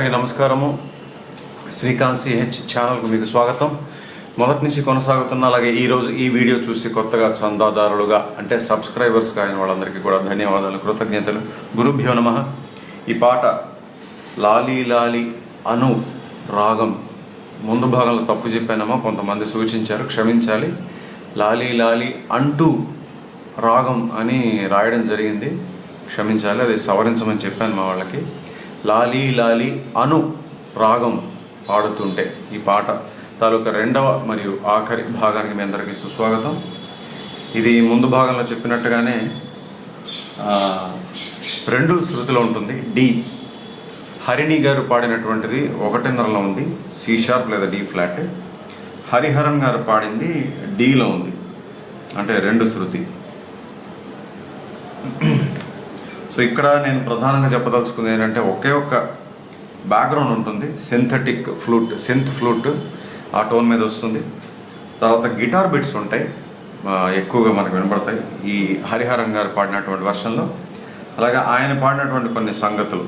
అందరికీ నమస్కారము. శ్రీకాంత్ ch ఛానల్కు మీకు స్వాగతం. మొదటి నుంచి కొనసాగుతున్న అలాగే ఈరోజు ఈ వీడియో చూసి కొత్తగా చందాదారులుగా అంటే సబ్స్క్రైబర్స్గా అయిన వాళ్ళందరికీ కూడా ధన్యవాదాలు, కృతజ్ఞతలు. గురుభ్యో నమః. ఈ పాట లాలి లాలి అను రాగం ముందు భాగంలో తప్పు చెప్పానేమో, కొంతమంది సూచించారు, క్షమించాలి. లాలి లాలి అంటూ రాగం అని రాయడం జరిగింది, క్షమించాలి, అది సవరించమని చెప్పాను మా వాళ్ళకి. లాలి లాలి అను రాగం పాడుతుంటే ఈ పాట తాలూకా రెండవ మరియు ఆఖరి భాగానికి మీ అందరికీ సుస్వాగతం. ఇది ముందు భాగంలో చెప్పినట్టుగానే రెండు శృతిలో ఉంటుంది. డి హరిణి గారు పాడినటువంటిది 1:30లో ఉంది, సి షార్ప్ లేదా డి ఫ్లాట్. హరిహరన్ గారు పాడింది డిలో ఉంది, అంటే రెండు శృతి. సో ఇక్కడ నేను ప్రధానంగా చెప్పదలుచుకుంది ఏంటంటే ఒకే ఒక్క బ్యాక్గ్రౌండ్ ఉంటుంది, సింథటిక్ ఫ్లూట్, సింత్ ఫ్లూట్ ఆ టోన్ మీద వస్తుంది. తర్వాత గిటార్ బిట్స్ ఉంటాయి, ఎక్కువగా మనకు వినపడతాయి ఈ హరిహరన్ గారు పాడినటువంటి వర్షన్లో. అలాగే ఆయన పాడినటువంటి కొన్ని సంగతులు,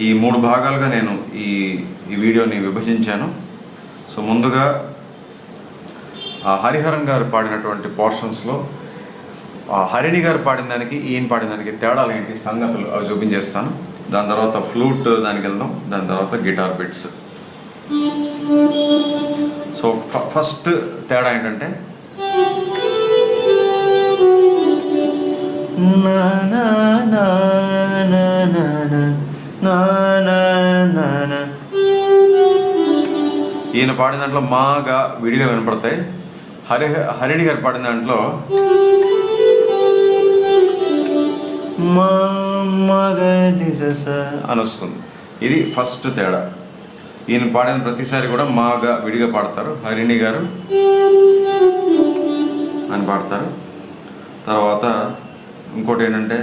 ఈ 3 భాగాలుగా నేను ఈ వీడియోని విభజించాను. సో ముందుగా హరిహరన్ గారు పాడినటువంటి పోర్షన్స్లో హరిణి గారు పాడిన దానికి ఈయన పాడిన దానికి తేడాలు ఏంటి, సంగతులు అవి చూపించేస్తాను. దాని తర్వాత ఫ్లూట్ దానికి వెళ్దాం, దాని తర్వాత గిటార్ బిట్స్. సో ఫస్ట్ తేడా ఏంటంటే ఈయన పాడిన దాంట్లో మాగా విడిగా వినపడతాయి. హరిణి గారు పాడిన దాంట్లో అని వస్తుంది. ఇది ఫస్ట్ తేడా. ఈయన పాడిన ప్రతిసారి కూడా మాగా విడిగా పాడతారు, హరిణి గారు అని పాడతారు. తర్వాత ఇంకోటి ఏంటంటే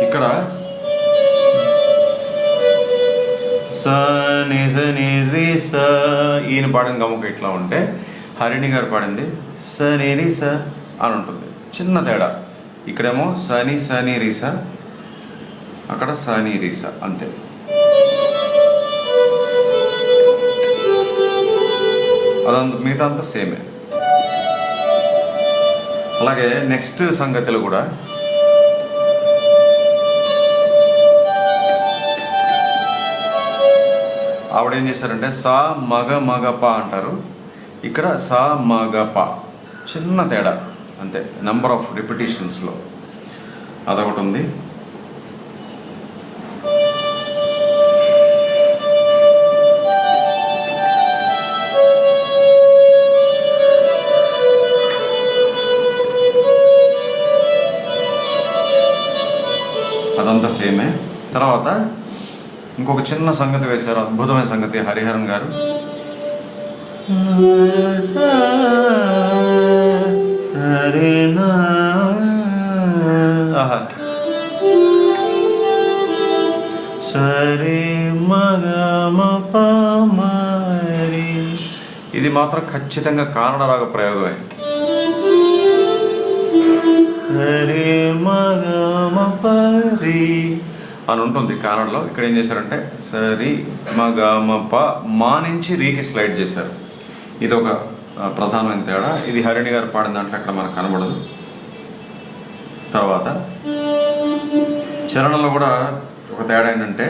ఇక్కడ సని సని రి స, ఈయన పాడిన గమక ఇట్లా ఉంటే హరిణి గారు పాడింది సని రి స అని ఉంటుంది. చిన్న తేడా, ఇక్కడేమో సని సని రి స, అక్కడ సని రి స, అంతే. అదంతా మిగతా అంతా సేమే. అలాగే నెక్స్ట్ సంగతిలో కూడా ఆవిడ ఏం చేశారంటే సా మగ మగ ప అంటారు, ఇక్కడ సా మగ ప, చిన్న తేడా అంతే, నెంబర్ ఆఫ్ రిపిటేషన్స్లో అదొకటి ఉంది. అదంతా సేమే. తర్వాత ఇంకొక చిన్న సంగతి వేశారు, అద్భుతమైన సంగతి హరిహరన్ గారు. ఇది మాత్రం ఖచ్చితంగా కారణ రాగ ప్రయోగమే. అని ఉంటుంది కానడలో. ఇక్కడ ఏం చేశారంటే సరి మగ మ ప, మా నుంచి రీకి స్లైడ్ చేశారు. ఇది ఒక ప్రధానమైన తేడా. ఇది హరిణి గారు పాడిన దాంట్లో అక్కడ మనకు కనబడదు. తర్వాత చరణంలో కూడా ఒక తేడా ఏంటంటే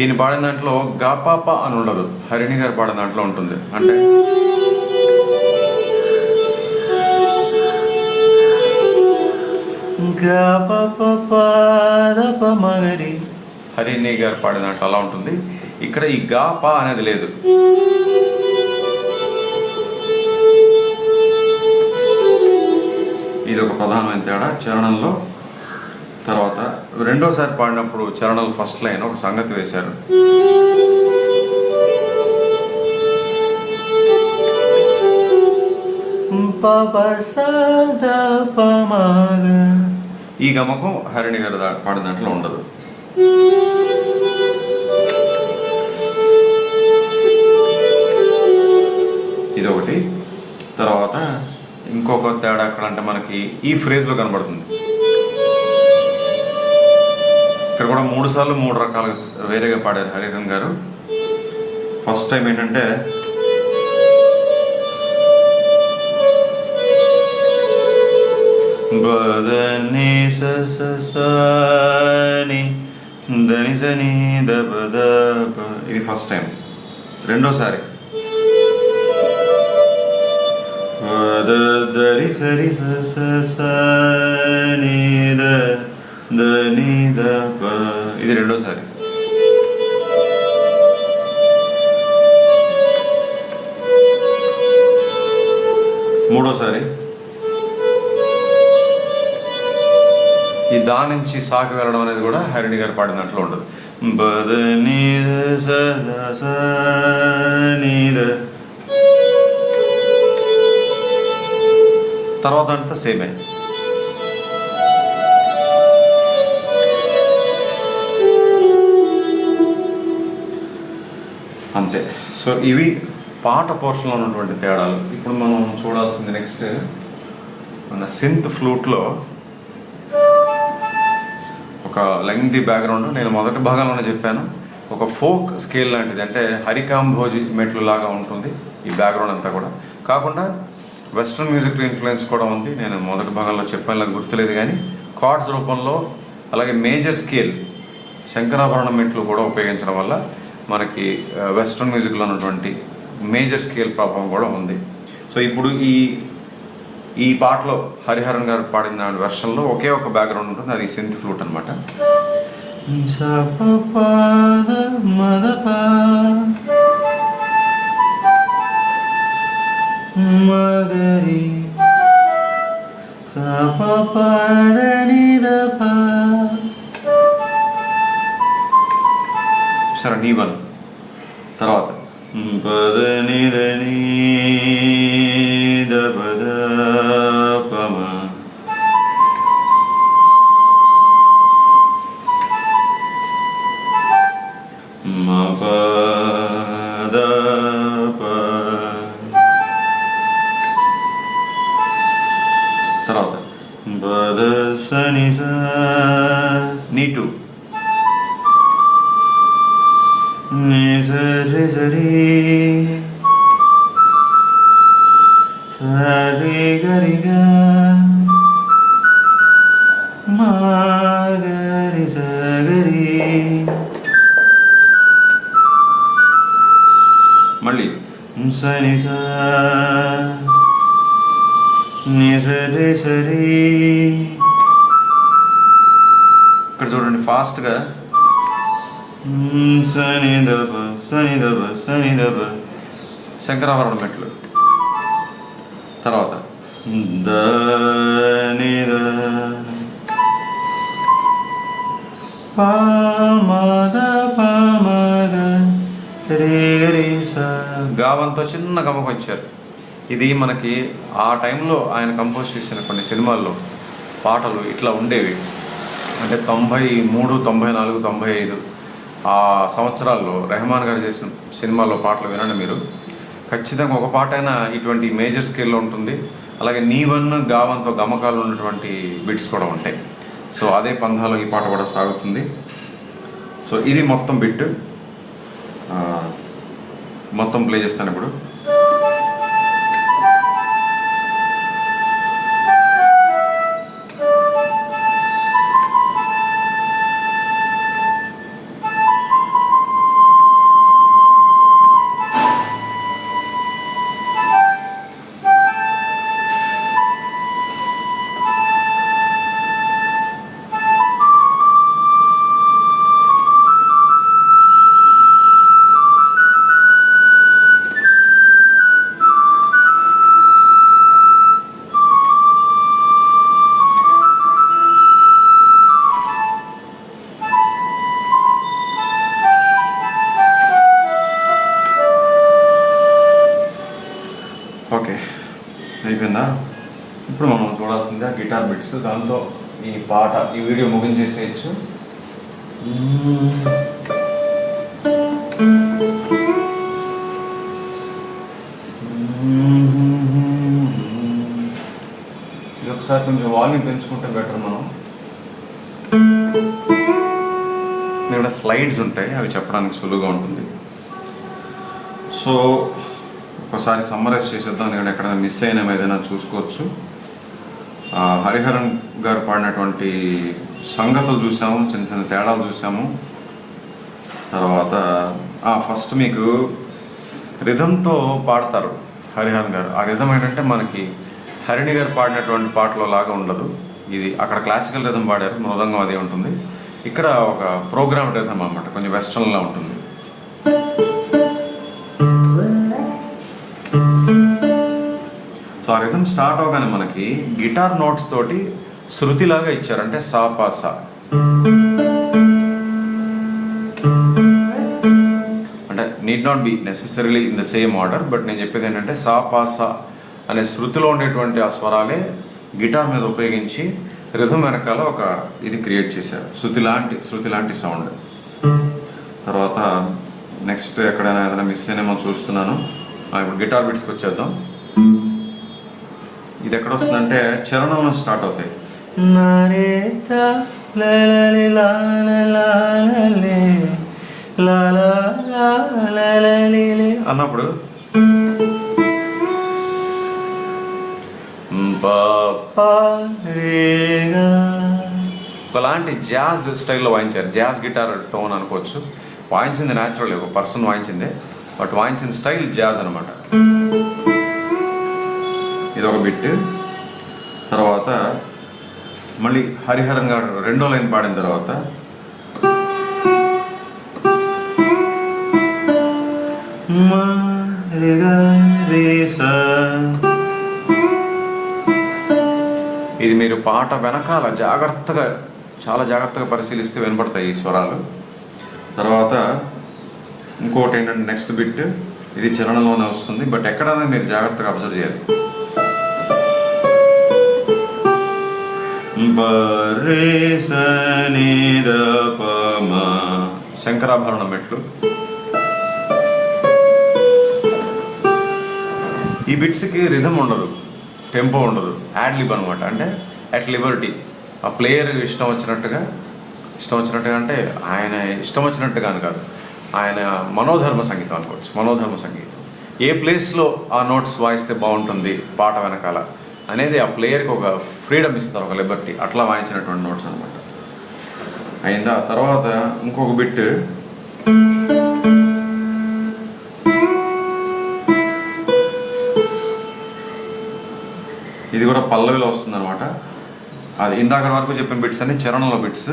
ఈయన పాడిన దాంట్లో గాపాప అని ఉండదు, హరిణి గారు పాడిన దాంట్లో ఉంటుంది. అంటే మగరి హరిణి గారు పాడిన దాంట్లో అలా ఉంటుంది. ఇక్కడ ఈ గా పా అనేది లేదు. ఇది ఒక ప్రధానమైన తేడా చరణంలో. తర్వాత రెండోసారి పాడినప్పుడు చరణంలో ఫస్ట్ లైన్ ఒక సంగతి వేశారు. ఈ గమకం హరిణి గారు పాడిన దాంట్లో ఉండదు. ఇంకొక తేడా ఎక్కడ అంటే మనకి ఈ ఫ్రేజ్లో కనబడుతుంది. ఇక్కడ కూడా 3 సార్లు 3 రకాలుగా వేరేగా పాడారు హరిహరన్ గారు. ఫస్ట్ టైం ఏంటంటే బదని సని దని సని దబ దబ, ఇది ఫస్ట్ టైం. రెండోసారి దరి సరి సని దని దబ, ఇది రెండోసారి. మూడోసారి ఈ దా నుంచి సాకి వెళ్ళడం అనేది కూడా హరిణి గారు పాడిన దాంట్లో ఉండదు. బదని తర్వాత అంతా సేమే. అంతే. సో ఇవి పాట పోర్షన్లో ఉన్నటువంటి తేడాలు. ఇప్పుడు మనం చూడాల్సింది నెక్స్ట్ మన సింత్ ఫ్లూట్లో ఒక లెంగ్తీ బ్యాక్గ్రౌండ్. నేను మొదటి భాగంలోనే చెప్పాను, ఒక ఫోక్ స్కేల్ లాంటిది, అంటే హరికాambhoaji మెట్లు లాగా ఉంటుంది ఈ బ్యాక్గ్రౌండ్ అంతా కూడా. కాకుండా వెస్ట్రన్ మ్యూజిక్ ఇన్ఫ్లుయెన్స్ కూడా ఉంది. నేను మొదటి భాగంలో చెప్పాను, నాకు గుర్తులేదు కానీ కార్డ్స్ రూపంలో, అలాగే మేజర్ స్కేల్ శంకరాభరణం మెట్లు కూడా ఉపయోగించడం వల్ల మనకి వెస్ట్రన్ మ్యూజిక్లో ఉన్నటువంటి మేజర్ స్కేల్ ప్రభావం కూడా ఉంది. సో ఇప్పుడు ఈ పాటలో హరిహరన్ గారు పాడిన వెర్షన్లో ఒకే ఒక బ్యాక్గ్రౌండ్ ఉంటుంది, అది సింత్ ఫ్లూట్ అనమాట. సరే నీవన్ తర్వాత పదని దని దపద పమ, మ పద ప, తర్వాత పద సని స నీటు సరి సరి సరి గరిగా మాగరి సగరి, మళ్ళీ సని సరి సరి. ఇక్కడ చూడండి ఫాస్ట్గా సని దబ సని దబ సని దబ, శంకరాభరణం మెట్లు. తర్వాత దని ద పామద పామగ రే రే స, గావంతో చిన్న గమకం ఇచ్చారు. ఇది మనకి ఆ టైంలో ఆయన కంపోజ్ చేసిన కొన్ని సినిమాల్లో పాటలు ఇట్లా ఉండేవి. అంటే 93, 94, 95 ఆ సంవత్సరాల్లో రెహమాన్ గారు చేసిన సినిమాల్లో పాటలు వినండి మీరు. ఖచ్చితంగా ఒక పాట అయినా ఇటువంటి మేజర్ స్కేల్లో ఉంటుంది. అలాగే నీవన్ గావంతో గమకాలు ఉన్నటువంటి బిట్స్ కూడా ఉంటాయి. సో అదే పంధాలో ఈ పాట కూడా సాగుతుంది. సో ఇది మొత్తం బిట్ మొత్తం ప్లే చేస్తాను ఇప్పుడు. ఓకే అయిపోయిందా? ఇప్పుడు మనం చూడాల్సిందే గిటార్ బిట్స్. దాంతో ఈ పాట ఈ వీడియో ముగించేసేయచ్చు. కొంచెం వాల్యూమ్ పెంచుకుంటే బెటర్. మనం ఇక్కడ స్లైడ్స్ ఉంటాయి, అవి చెప్పడానికి సులువుగా ఉంటుంది. సో ఒకసారి సమ్మరైజ్ చేసేద్దాం, ఎందుకంటే ఎక్కడైనా మిస్ అయినా ఏదైనా చూసుకోవచ్చు. హరిహరన్ గారు పాడినటువంటి సంగతులు చూసాము, చిన్న చిన్న తేడాలు చూసాము. తర్వాత ఫస్ట్ మీకు రిథంతో పాడతారు హరిహరన్ గారు. ఆ రిథం ఏంటంటే మనకి హరిణి గారు పాడినటువంటి పాటలో లాగా ఉండదు. ఇది అక్కడ క్లాసికల్ రిథం పాడారు, మృదంగం అదే ఉంటుంది. ఇక్కడ ఒక ప్రోగ్రామ్ రిథం అన్నమాట, కొంచెం వెస్ట్రన్లా ఉంటుంది. సో ఆ రిథం స్టార్ట్ అవగానే మనకి గిటార్ నోట్స్ తోటి శృతిలాగా ఇచ్చారు, అంటే సా పా సా. అంటే need not be necessarily in the same order, but నేను చెప్పేది ఏంటంటే సా పా సా అనే శృతిలో ఉండేటువంటి ఆ స్వరాలే గిటార్ మీద ఉపయోగించి రిథం వెనకాల ఒక ఇది క్రియేట్ చేశారు, శృతి లాంటి సౌండ్. తర్వాత నెక్స్ట్ ఎక్కడైనా ఏదైనా మిస్ అయినేమో చూస్తున్నాను. ఇప్పుడు గిటార్ బిట్స్కి వచ్చేద్దాం. ఇది ఎక్కడ వస్తుందంటే చరణంలో స్టార్ట్ అవుతాయి. అన్నప్పుడు ఒకలాంటి జాజ్ స్టైల్లో వాయించారు, జాజ్ గిటార్ టోన్ అనుకోవచ్చు. వాయించింది న్యాచురల్, ఒక పర్సన్ వాయించిందే, బట్ వాయించిన స్టైల్ జాజ్ అనమాట. ఇది ఒక బిట్. తర్వాత మళ్ళీ హరిహరన్ గారు రెండో లైన్ పాడిన తర్వాత ఇది మీరు పాట వెనకాల చాలా జాగ్రత్తగా పరిశీలిస్తే వినపడతాయి ఈ స్వరాలు. తర్వాత ఇంకోటి ఏంటంటే నెక్స్ట్ బిట్, ఇది చరణంలోనే వస్తుంది, బట్ ఎక్కడైనా మీరు జాగ్రత్తగా అబ్జర్వ్ చేయాలి. శంకరాభరణం మెట్లు. ఈ బిట్స్కి రిథం ఉండదు, టెంపో ఉండదు, యాడ్ లిబ్ అనమాట. అంటే అట్ లిబర్టీ, ఆ ప్లేయర్ ఇష్టం వచ్చినట్టుగా అంటే ఆయన ఇష్టం వచ్చినట్టుగా కాదు, ఆయన మనోధర్మ సంగీతం అనుకోవచ్చు. మనోధర్మ సంగీతం ఏ ప్లేస్లో ఆ నోట్స్ వాయిస్తే బాగుంటుంది పాట వెనకాల అనేది ఆ ప్లేయర్కి ఒక ఫ్రీడమ్ ఇస్తారు, ఒక లిబర్టీ. అట్లా వాయించినటువంటి నోట్స్ అనమాట. అయిందా? తర్వాత ఇంకొక బిట్, ఇది కూడా పల్లవిలో వస్తుంది అనమాట. అది ఇందాక వరకు చెప్పిన బిట్స్ అన్ని చరణంలో బిట్స్.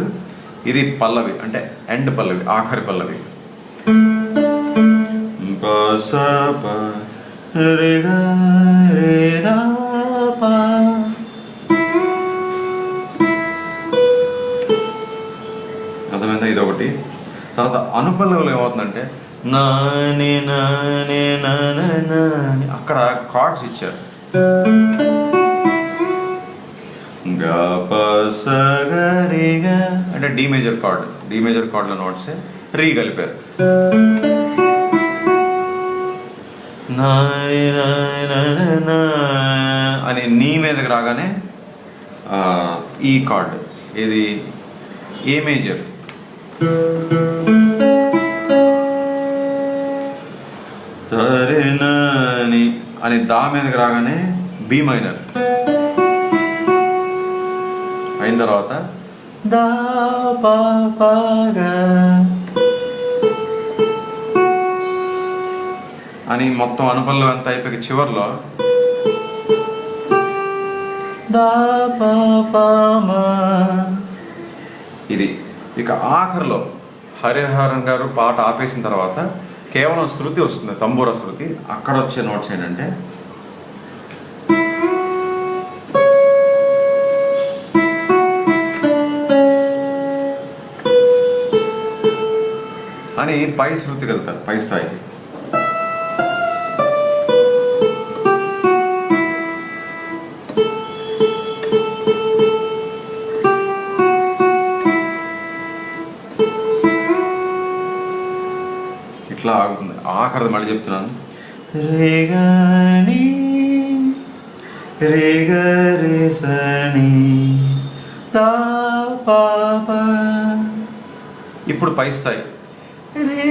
ఇది పల్లవి, అంటే ఎండ్ పల్లవి, ఆఖరి పల్లవి. అర్థమైందా? ఇది ఒకటి. తర్వాత అనుపల్లవిలో ఏమవుతుందంటే నాని నాని నాని, అక్కడ కార్డ్స్ ఇచ్చారు. అంటే డి మేజర్ కార్డ్ల నోట్సే రీ కలిపారు. అని నీ మీదకి రాగానే ఈ కార్డ్, ఇది ఏ మేజర్. అని దా మీదకి రాగానే బి మైనర్. అయిన తర్వాత దా పా పా గా అని మొత్తం అనుపల్లవి అంతా అయిపోయి చివర్లో దా పా పా మా. ఇది ఇక ఆఖరిలో హరిహరన్ గారు పాట ఆపేసిన తర్వాత కేవలం శృతి వస్తుంది, తంబూర శృతి. అక్కడ వచ్చే నోట్స్ ఏంటంటే అని పై శృతికి వెళ్తారు, పై స్థాయికి. ఇట్లా ఆగుతుంది. ఆఖరిది మళ్ళీ చెప్తున్నాను. రేగాని రే గ రే స ని దా పా ప. ఇప్పుడు పై స్థాయి రే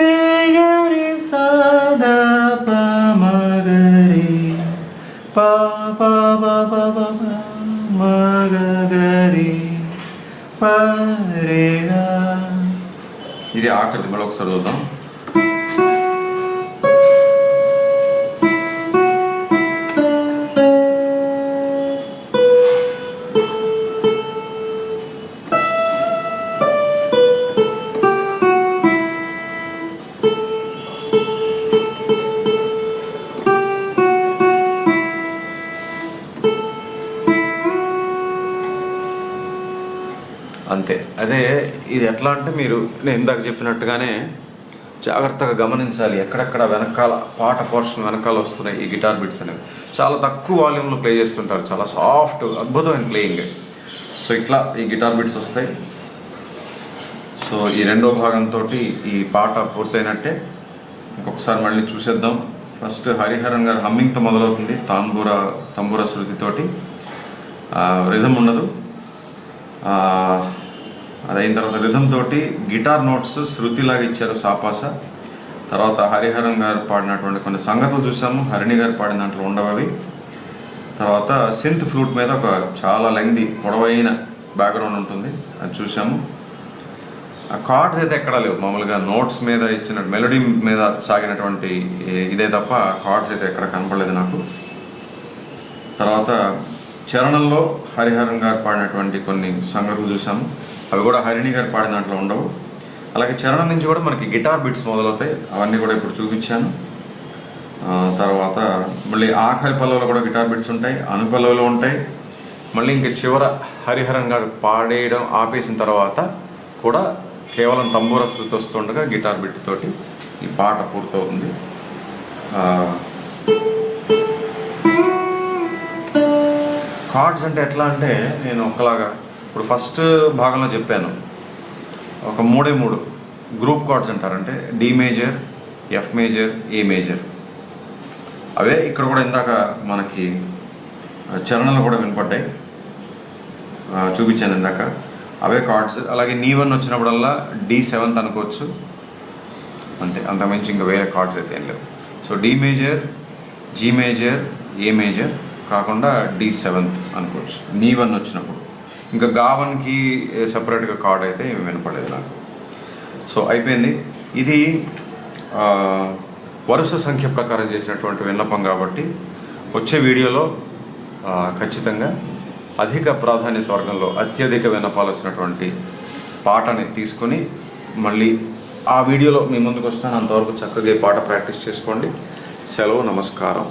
రే గ రే స ద ప మ గ రే పా పా పా పా పా మ గ గ రే ప రే గా. ఇది ఆఖరిది, మళ్ళీ ఒకసారి చూద్దాం. అంతే. అదే ఇది ఎట్లా అంటే మీరు నేను ఇందాక చెప్పినట్టుగానే జాగ్రత్తగా గమనించాలి. ఎక్కడెక్కడ వెనకాల పాట పోర్షన్ వెనకాల వస్తున్నాయి ఈ గిటార్ బిట్స్ అనేవి. చాలా తక్కువ వాల్యూమ్లో ప్లే చేస్తుంటారు, చాలా సాఫ్ట్ అద్భుతమైన ప్లేయింగ్. సో ఇట్లా ఈ గిటార్ బిట్స్ వస్తాయి. సో ఈ రెండో భాగంతో ఈ పాట పూర్తయినట్టే. ఇంకొకసారి మళ్ళీ చూసేద్దాం. ఫస్ట్ హరిహరన్ గారు హమ్మింగ్తో మొదలవుతుంది, తంబూర శృతితోటి, రిథమ్ ఉండదు. అదైన తర్వాత రిథమ్ తోటి గిటార్ నోట్స్ శృతిలాగా ఇచ్చారు, సాపాస. తర్వాత హరిహరన్ గారు పాడినటువంటి కొన్ని సంగతులు చూసాము, హరిణి గారు పాడిన దాంట్లో ఉండవవి. తర్వాత సింత్ ఫ్లూట్ మీద ఒక చాలా లెంగ్ది పొడవైన బ్యాక్గ్రౌండ్ ఉంటుంది, అది చూసాము. ఆ కార్డ్స్ అయితే ఎక్కడా లేవు, మామూలుగా నోట్స్ మీద ఇచ్చిన మెలోడీ మీద సాగినటువంటి ఇదే తప్ప కార్డ్స్ అయితే ఎక్కడ కనపడలేదు నాకు. తర్వాత చరణంలో హరిహరన్ గారు పాడినటువంటి కొన్ని సంగతులు చూసాము, అవి కూడా హరిణి గారు పాడిన దాంట్లో ఉండవు. అలాగే చరణం నుంచి కూడా మనకి గిటార్ బిట్స్ మొదలవుతాయి, అవన్నీ కూడా ఇప్పుడు చూపించాను. తర్వాత మళ్ళీ ఆఖరి పల్లవిలో కూడా గిటార్ బిట్స్ ఉంటాయి, అనుపల్లవిలో ఉంటాయి. మళ్ళీ ఇంక చివర హరిహరన్ గారు పాడేయడం ఆపేసిన తర్వాత కూడా కేవలం తంబూర శృతి వస్తుండగా గిటార్ బిట్ తోటి ఈ పాట పూర్తవుతుంది. కార్డ్స్ అంటే ఎట్లా అంటే నేను ఒకలాగా ఇప్పుడు ఫస్ట్ భాగంలో చెప్పాను, ఒక 3 గ్రూప్ కార్డ్స్ అంటారంటే D major, F major, A major. అవే ఇక్కడ కూడా ఇందాక మనకి చరణంలో కూడా వినపడ్డాయి, చూపించాను ఇందాక, అవే కార్డ్స్. అలాగే నీ1 వచ్చినప్పుడల్లా D7 అనుకోవచ్చు, అంతే, అంతకుమించి ఇంకా వేరే కార్డ్స్ అయితే ఏం లేవు. So D major, G major, A major కాకుండా D7 అనుకోవచ్చు నీ1 వచ్చినప్పుడు. ఇంకా గావన్కి సపరేట్గా కార్డ్ అయితే ఏమి వినపడలేదు నాకు. సో అయిపోయింది. ఇది వరుస సంఖ్య ప్రకారం చేసినటువంటి విన్నపం కాబట్టి వచ్చే వీడియోలో ఖచ్చితంగా అధిక ప్రాధాన్యత వర్గంలో అత్యధిక విన్నపాలు వచ్చినటువంటి పాటని తీసుకొని మళ్ళీ ఆ వీడియోలో మీ ముందుకు వస్తాను. అంతవరకు చక్కగా ఈ పాట ప్రాక్టీస్ చేసుకోండి. సెలవు, నమస్కారం.